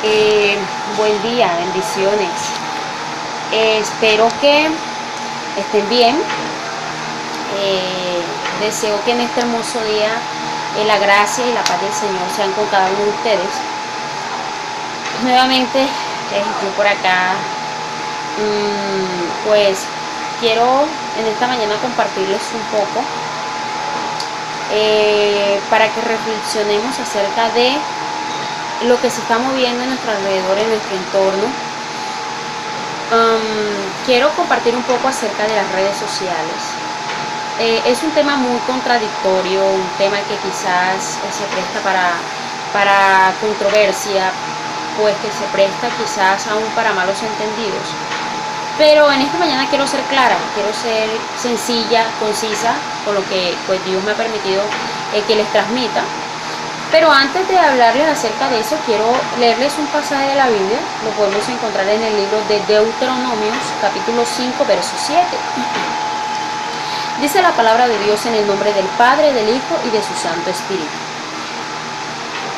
Buen día, bendiciones. Espero que estén bien. Deseo que en este hermoso día la gracia y la paz del Señor sean con cada uno de ustedes. Nuevamente estoy por acá. Pues quiero en esta mañana compartirles un poco para que reflexionemos acerca de lo que se está moviendo en nuestro alrededor, en nuestro entorno. Quiero compartir un poco acerca de las redes sociales. Es un tema muy contradictorio, un tema que quizás se presta para controversia, pues que se presta quizás aún para malos entendidos. Pero en esta mañana quiero ser clara, quiero ser sencilla, concisa, con lo que pues Dios me ha permitido que les transmita. Pero antes de hablarles acerca de eso, quiero leerles un pasaje de la Biblia. Lo podemos encontrar en el libro de Deuteronomios, capítulo 5, verso 7. Dice la palabra de Dios en el nombre del Padre, del Hijo y de su Santo Espíritu.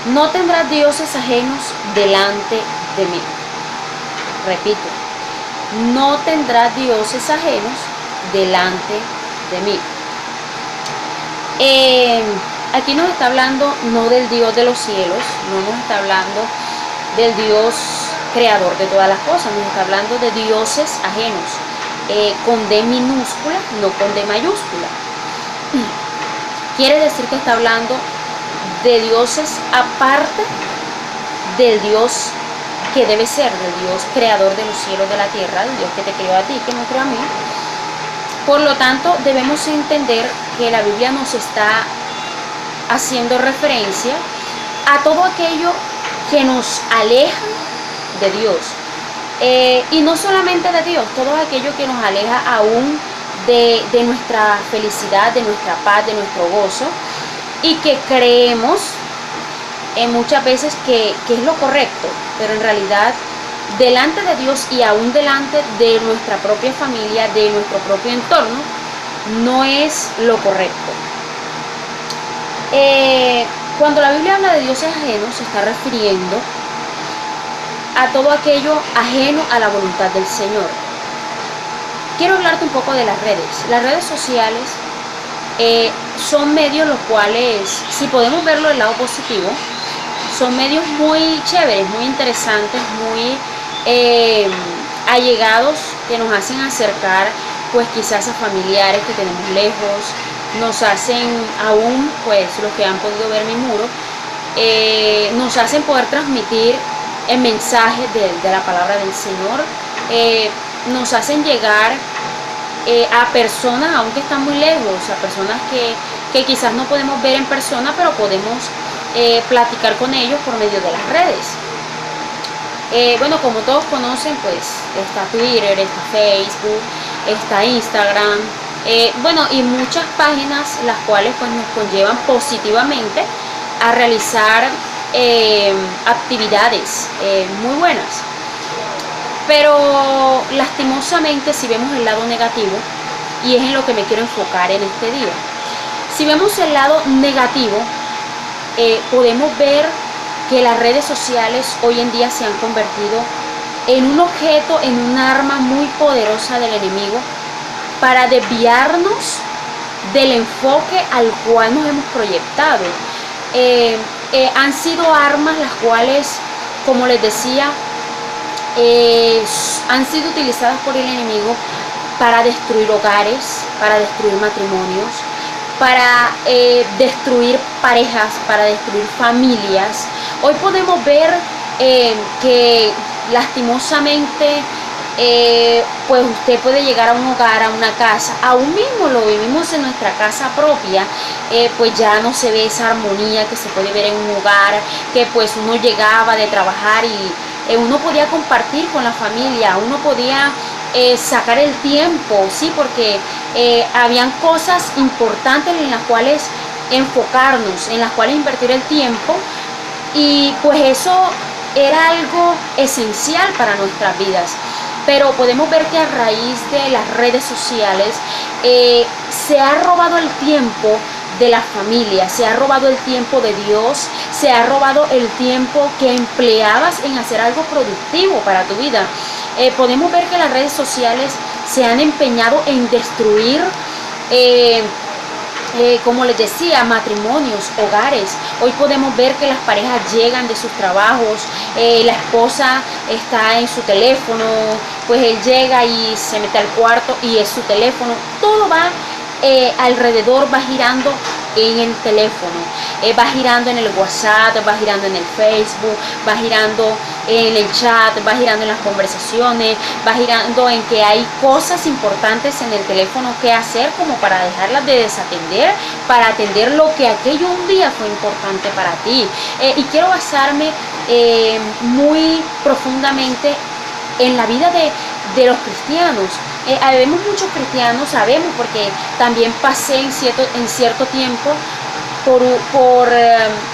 No tendrás dioses ajenos delante de mí. Repito, no tendrás dioses ajenos delante de mí. Aquí nos está hablando no del Dios de los cielos, no nos está hablando del Dios creador de todas las cosas, nos está hablando de dioses ajenos, con D minúscula, no con D mayúscula. Quiere decir que está hablando de dioses aparte del Dios que debe ser, del Dios creador de los cielos, de la tierra, del Dios que te creó a ti, que me creó a mí. Por lo tanto, debemos entender que la Biblia nos está haciendo referencia a todo aquello que nos aleja de Dios. Y no solamente de Dios, todo aquello que nos aleja aún de nuestra felicidad, de nuestra paz, de nuestro gozo, y que creemos muchas veces que es lo correcto, pero en realidad delante de Dios y aún delante de nuestra propia familia, de nuestro propio entorno, no es lo correcto. Cuando la Biblia habla de dioses ajenos, se está refiriendo a todo aquello ajeno a la voluntad del Señor. Quiero hablarte un poco de las redes. Las redes sociales son medios los cuales, si podemos verlo del lado positivo, son medios muy chéveres, muy interesantes, muy allegados, que nos hacen acercar pues quizás a familiares que tenemos lejos, nos hacen aún, pues los que han podido ver mi muro, nos hacen poder transmitir el mensaje de la palabra del Señor, nos hacen llegar a personas aún que están muy lejos, a personas que quizás no podemos ver en persona, pero podemos platicar con ellos por medio de las redes. Bueno, como todos conocen, pues está Twitter, está Facebook, está Instagram, bueno, y muchas páginas las cuales pues nos conllevan positivamente a realizar actividades muy buenas. Pero lastimosamente, si vemos el lado negativo, y es en lo que me quiero enfocar en este día, si vemos el lado negativo, podemos ver que las redes sociales hoy en día se han convertido en un objeto, en un arma muy poderosa del enemigo para desviarnos del enfoque al cual nos hemos proyectado. Han sido armas las cuales, como les decía, han sido utilizadas por el enemigo para destruir hogares, para destruir matrimonios, para destruir parejas, para destruir familias. Hoy podemos ver que lastimosamente pues usted puede llegar a un hogar, a una casa, aún mismo lo vivimos en nuestra casa propia, pues ya no se ve esa armonía que se puede ver en un hogar, que pues uno llegaba de trabajar y uno podía compartir con la familia, uno podía sacar el tiempo, sí, porque habían cosas importantes en las cuales enfocarnos, en las cuales invertir el tiempo, y pues eso era algo esencial para nuestras vidas. Pero podemos ver que a raíz de las redes sociales se ha robado el tiempo de la familia, se ha robado el tiempo de Dios, se ha robado el tiempo que empleabas en hacer algo productivo para tu vida. Podemos ver que las redes sociales se han empeñado en destruir, como les decía, matrimonios, hogares. Hoy podemos ver que las parejas llegan de sus trabajos, la esposa está en su teléfono, pues él llega y se mete al cuarto y es su teléfono. Todo va alrededor, va girando en el teléfono, va girando en el WhatsApp, va girando en el Facebook, va girando en el chat, va girando en las conversaciones, va girando en que hay cosas importantes en el teléfono que hacer como para dejarlas de desatender, para atender lo que aquello un día fue importante para ti. Y quiero basarme muy profundamente en la vida de los cristianos. Habemos muchos cristianos, sabemos, porque también pasé en cierto tiempo por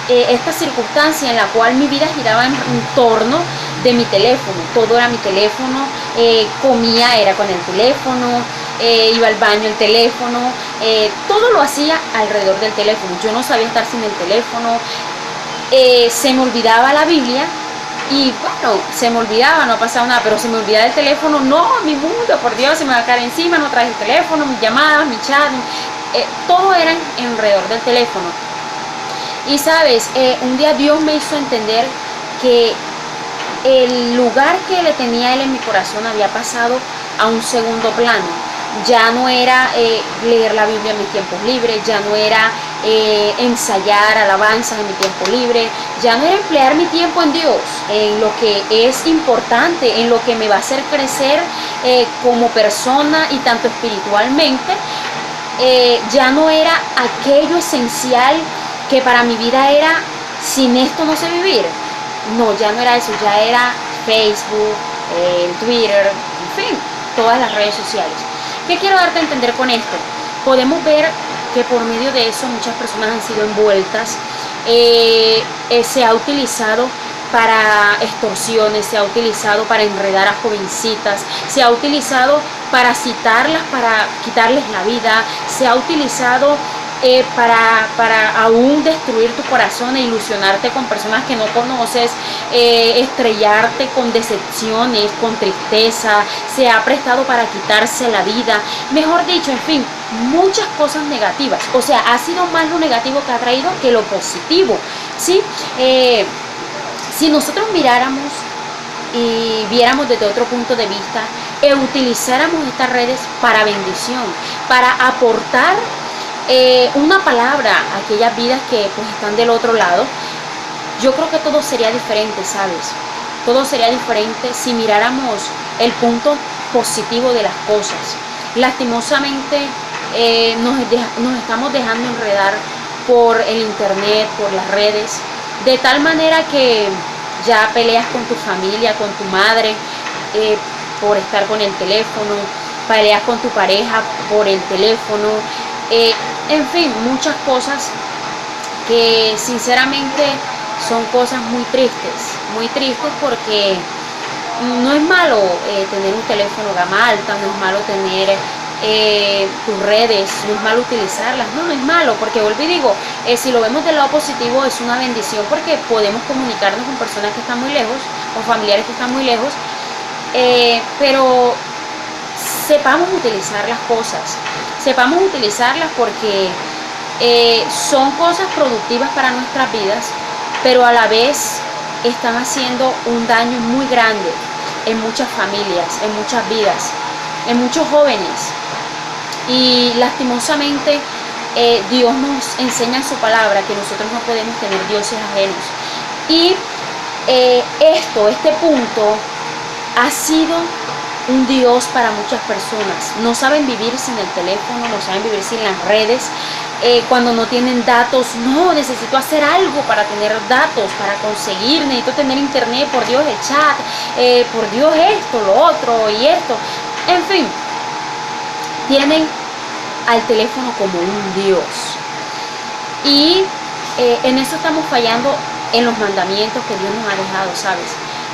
esta circunstancia en la cual mi vida giraba en torno de mi teléfono. Todo era mi teléfono, comía era con el teléfono, iba al baño el teléfono, todo lo hacía alrededor del teléfono. Yo no sabía estar sin el teléfono, se me olvidaba la Biblia. Y bueno, se me olvidaba, no ha pasado nada, pero se me olvidaba el teléfono, no, mi mundo, por Dios, se me va a caer encima, no traje el teléfono, mis llamadas, mi chat, todo era alrededor del teléfono. Y sabes, un día Dios me hizo entender que el lugar que le tenía a él en mi corazón había pasado a un segundo plano. Ya no era leer la Biblia en mis tiempos libres, ya no era ensayar alabanzas en mi tiempo libre, ya no era emplear mi tiempo en Dios, en lo que es importante, en lo que me va a hacer crecer como persona y tanto espiritualmente. Ya no era aquello esencial que para mi vida era, sin esto no sé vivir. No, ya no era eso, ya era Facebook, Twitter, en fin, todas las redes sociales. ¿Qué quiero darte a entender con esto? Podemos ver que por medio de eso muchas personas han sido envueltas, se ha utilizado para extorsiones, se ha utilizado para enredar a jovencitas, se ha utilizado para citarlas, para quitarles la vida, se ha utilizado para aún destruir tu corazón e ilusionarte con personas que no conoces, estrellarte con decepciones, con tristeza, se ha prestado para quitarse la vida, mejor dicho, en fin, muchas cosas negativas. O sea, ha sido más lo negativo que ha traído que lo positivo, ¿sí? Si nosotros miráramos y viéramos desde otro punto de vista, utilizáramos estas redes para bendición, para aportar una palabra a aquellas vidas que pues están del otro lado, yo creo que todo sería diferente, ¿sabes? Todo sería diferente si miráramos el punto positivo de las cosas. Lastimosamente nos estamos dejando enredar por el internet, por las redes, de tal manera que ya peleas con tu familia, con tu madre, por estar con el teléfono, peleas con tu pareja por el teléfono, en fin, muchas cosas que sinceramente son cosas muy tristes porque no es malo tener un teléfono gama alta, no es malo tener tus redes, no es malo utilizarlas, no es malo, porque vuelvo y digo, si lo vemos del lado positivo es una bendición porque podemos comunicarnos con personas que están muy lejos, con familiares que están muy lejos, pero sepamos utilizar las cosas, sepamos utilizarlas porque son cosas productivas para nuestras vidas, pero a la vez están haciendo un daño muy grande en muchas familias, en muchas vidas, en muchos jóvenes. Y lastimosamente Dios nos enseña en su palabra que nosotros no podemos tener dioses ajenos. Y este punto ha sido un Dios para muchas personas. No saben vivir sin el teléfono, no saben vivir sin las redes. Cuando no tienen datos, no, necesito hacer algo para tener datos, para conseguir, necesito tener internet, por Dios el chat, por Dios esto, lo otro y esto. En fin, tienen al teléfono como un Dios. Y en eso estamos fallando en los mandamientos que Dios nos ha dejado, ¿sabes?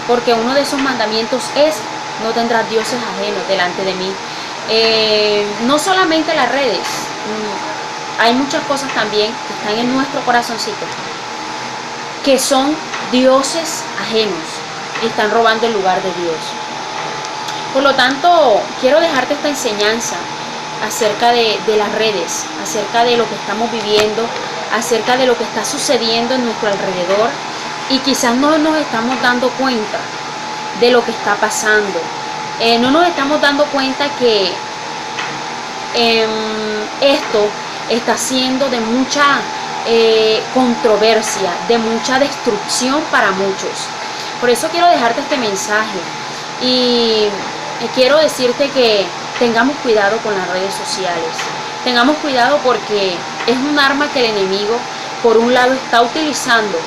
Porque uno de esos mandamientos es: no tendrás dioses ajenos delante de mí. No solamente las redes, hay muchas cosas también que están en nuestro corazoncito, que son dioses ajenos y están robando el lugar de Dios. Por lo tanto, quiero dejarte esta enseñanza acerca de las redes, acerca de lo que estamos viviendo, acerca de lo que está sucediendo en nuestro alrededor, y quizás no nos estamos dando cuenta de lo que está pasando. No nos estamos dando cuenta que esto está siendo de mucha controversia, de mucha destrucción para muchos. Por eso quiero dejarte este mensaje y quiero decirte que tengamos cuidado con las redes sociales. Tengamos cuidado porque es un arma que el enemigo, por un lado, está utilizando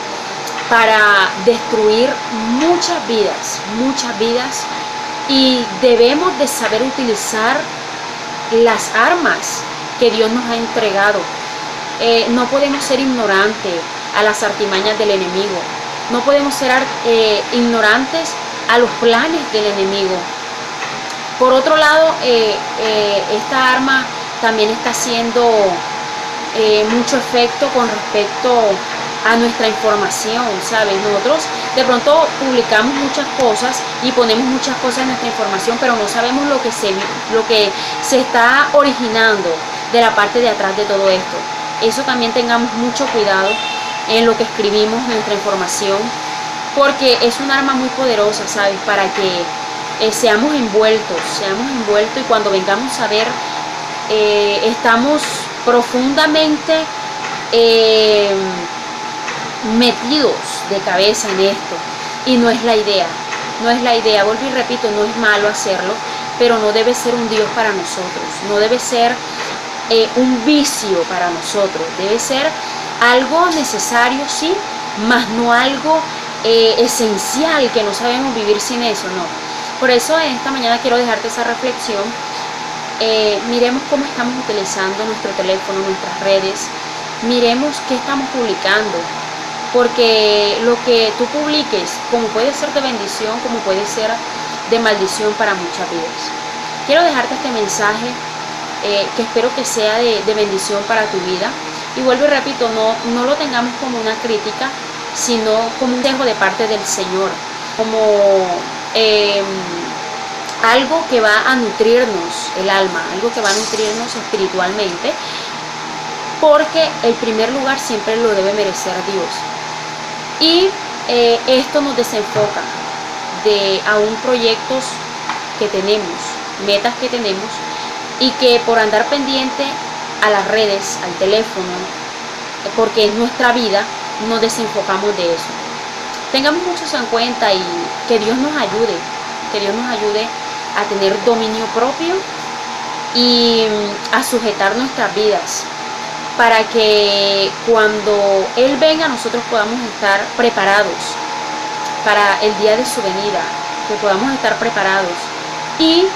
para destruir muchas vidas, y debemos de saber utilizar las armas que Dios nos ha entregado. No podemos ser ignorantes a las artimañas del enemigo. No podemos ser ignorantes a los planes del enemigo. Por otro lado, esta arma también está haciendo mucho efecto con respecto a nuestra información, ¿sabes? Nosotros de pronto publicamos muchas cosas y ponemos muchas cosas en nuestra información, pero no sabemos lo que se está originando de la parte de atrás de todo esto. Eso también tengamos mucho cuidado en lo que escribimos, en nuestra información, porque es un arma muy poderosa, ¿sabes? Para que seamos envueltos, y cuando vengamos a ver, estamos profundamente metidos de cabeza en esto, y no es la idea, vuelvo y repito, no es malo hacerlo, pero no debe ser un Dios para nosotros, no debe ser un vicio para nosotros, debe ser algo necesario, sí, mas no algo esencial que no sabemos vivir sin eso, no. Por eso esta mañana quiero dejarte esa reflexión. Miremos cómo estamos utilizando nuestro teléfono, nuestras redes, miremos qué estamos publicando, porque lo que tú publiques, como puede ser de bendición, como puede ser de maldición para muchas vidas. Quiero dejarte este mensaje que espero que sea de bendición para tu vida, y vuelvo y repito, no lo tengamos como una crítica, sino como un consejo de parte del Señor, como algo que va a nutrirnos el alma, algo que va a nutrirnos espiritualmente, porque el primer lugar siempre lo debe merecer Dios. Y esto nos desenfoca de aún proyectos que tenemos, metas que tenemos, y que por andar pendiente a las redes, al teléfono, porque es nuestra vida, nos desenfocamos de eso. Tengamos mucho eso en cuenta, y que Dios nos ayude, a tener dominio propio y a sujetar nuestras vidas, para que cuando Él venga nosotros podamos estar preparados para el día de su venida, que podamos estar preparados, y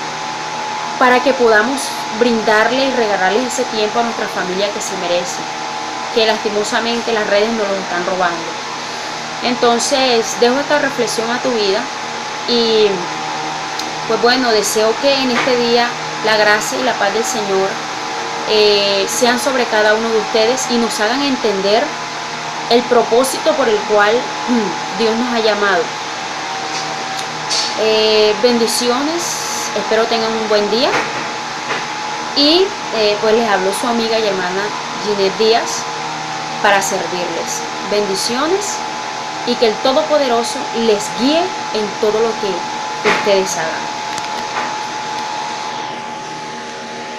para que podamos brindarle y regalarles ese tiempo a nuestra familia que se merece, que lastimosamente las redes nos lo están robando. Entonces dejo esta reflexión a tu vida, y pues bueno, deseo que en este día la gracia y la paz del Señor sean sobre cada uno de ustedes, y nos hagan entender el propósito por el cual Dios nos ha llamado. Bendiciones, espero tengan un buen día, y pues les habló su amiga y hermana Ginette Díaz para servirles. Bendiciones, y que el Todopoderoso les guíe en todo lo que ustedes hagan.